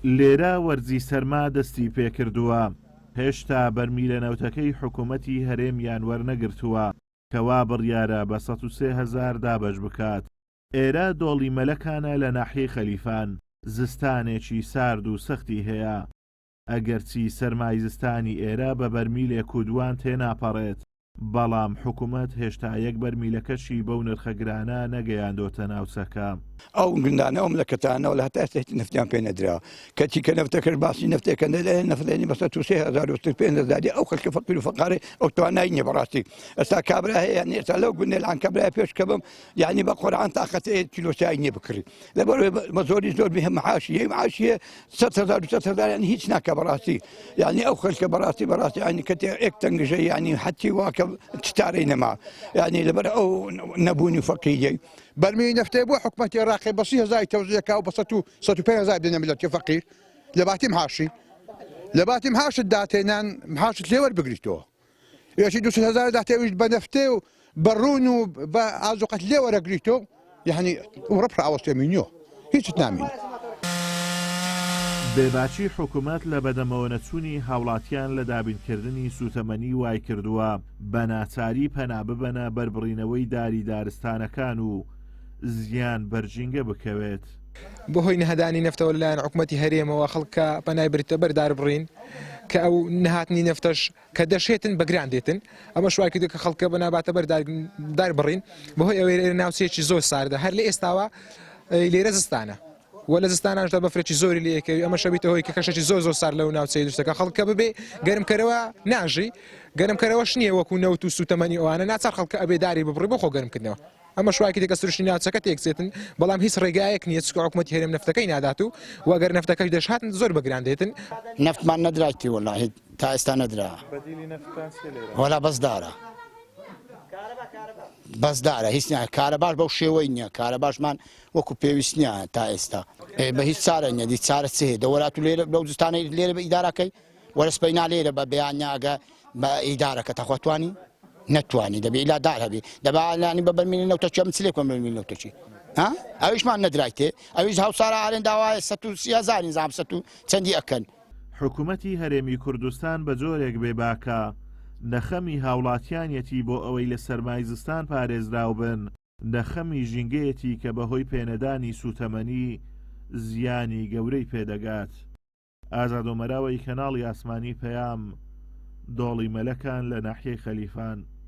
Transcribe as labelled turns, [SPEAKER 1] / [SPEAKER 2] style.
[SPEAKER 1] لێرە وەرزی سەرما دەستی پێکردووە. هێشتا بەرمیلە نەوتەکەی حکوومەتی هەرێمیان وەرنەگرتووە کەوا بڕیارە بە 103,000 دابەش بکات. ئێرە دۆڵی مەلەکانە لە ناحیەی خەلیفان، زستانێکی سارد و سەختی هەیە. ئەگەرچی سەرمای زستانی ئێرە بە بەرمیلێک و دوان تێناپەڕێت، بەڵام حکوومەت هێشتا یەک بەرمیلەکەشی بەو نرخەگرانە نەگەیاندۆتە ناوچەکە.
[SPEAKER 2] ئەو گندانە ئەو ملەکەتانەوە لە هەتا ئێستا نفتیان پێ نەدراوە کەچی کە نەفتەکەش باسی نفتێکە نەفرێنی بە 103,500 ئەو خەڵکە فەقیر و فەقارێ ئەو توانایی نییە بەڕاستی. ئێستا کابرا هەیە ئێستا لەو گوندێ لەعان کابرای پێش کە بم یعنی بە قورعان تااقەت کیلۆ چای نییە بکڕی لەبەرەوەی بە زۆری زۆر بهم معاشی هەیە معاشیە 100,000 یعنی هیچ ناکە بەڕاستی. یعنی ئەو خەڵکە بەڕاستی یعنی کە ئێک تەنگژە یعنی حەتی واکە چتارەی نەما یعنی لەبەر ئەو نەبوونی فەقیری
[SPEAKER 3] برمي نفتي بو حكومة العراق بسيطة زي توزيعها وبسطو 105,000 بدنا ملت فقير لباتي محاشي الداتينان محاشي تليور بقريتو ياشي 200,000 داتي بنفتي برونو بعزقة تليور قريتو يعني وربح عوض يمينيو هيك تنامين.
[SPEAKER 1] بێباچی حکوومەت لە بەدەمەوە نەچوونی هاوڵاتیان لە دابینکردنی سوتەمەنی وای کردووە بە ناچاری پەنا ببەنە بەربڕینەوەی داری دارستانەکان و زیان بەرجینگە بکەوێت.
[SPEAKER 4] بۆهۆی نەهدانی نەفتەوە لەلایەن حکوومەتی هەرێمەوە خەڵکە پەنای بریتە بەردار بڕین کە ئەو نەهاتنی نەفتەش کە دەشێتن بەگران دێتن ئەمە شوای کردو کە خەڵکە بەناباتە بەردار بڕین بەهۆی ئەوێ ناوچەیەکی زۆر ساردە هەر لە ئێستاوە لێرە زستانە وە لە زستانانشدا بەفرێکی زۆری لەکەوی ئەمە شەبیتە هۆی کە کەشێکی زۆر سار لەو ناوچەی دوشتەکە خەڵکە ببێ گەرمکەرەوە ناژی گەرمکەرەوەش نییە وەکو نەوت و سوتەمەنی ئەوانە ناچار خەڵکە ئەبێ داری ببڕی بۆ خۆ گەرمکردنەوە ئەمە شوایکی دەکە سروشتی ناوچەکە تێکچێتن بەڵام هیچ ڕێگایەک نییە چکە حکوومەتی هەرێم نەفتەکەی نادات و وەگەر نەفتەکەش دەشهاتن زۆر بەگران دێتن
[SPEAKER 5] نەفتمان نەدراتی وەڵاهی تا ئێستا نەدرا وەلا بەسدارە هیچ کارەباش بەو شێوەی نییە کارەباشمان وەکو پێویست نییە تا ئێستا بە هیچ چارە نیە دی چارە چێ دەوەرات و لێرە لەو جستانەی لێرە بە ئیداراکەی وەرسپەی نالێرە بە بەیانیاگە بە ئیدارەکە تاخواتوانی نەتوانی دەبێ ئیلادار هەبێ دەبانی بە بەرمێنی نەوتەچی ئەم چلێک بەرمێنی نەوتەچی ئەویشمان نەدرایتێ ئەویش هاوسارە ئارێن داوایە 130,000 نظام چەندی ئەکەن.
[SPEAKER 1] حکوومەتی هەرێمی کوردستان بە جۆرێک بێباکە نەخەمی هاوڵاتیانەتی بۆ ئەوەی لە سەرمای زستان پارێزراو بن نەخەمی ژینگەیەتی کە بەهۆی پێنەدانی سوتەمەنی زیانی گەورەی پێدەگات. ئازادۆمەراوەی کەناڵی ئاسمانی پەیام دۆڵی مەلەکان لە ناحیەی خەلیفان.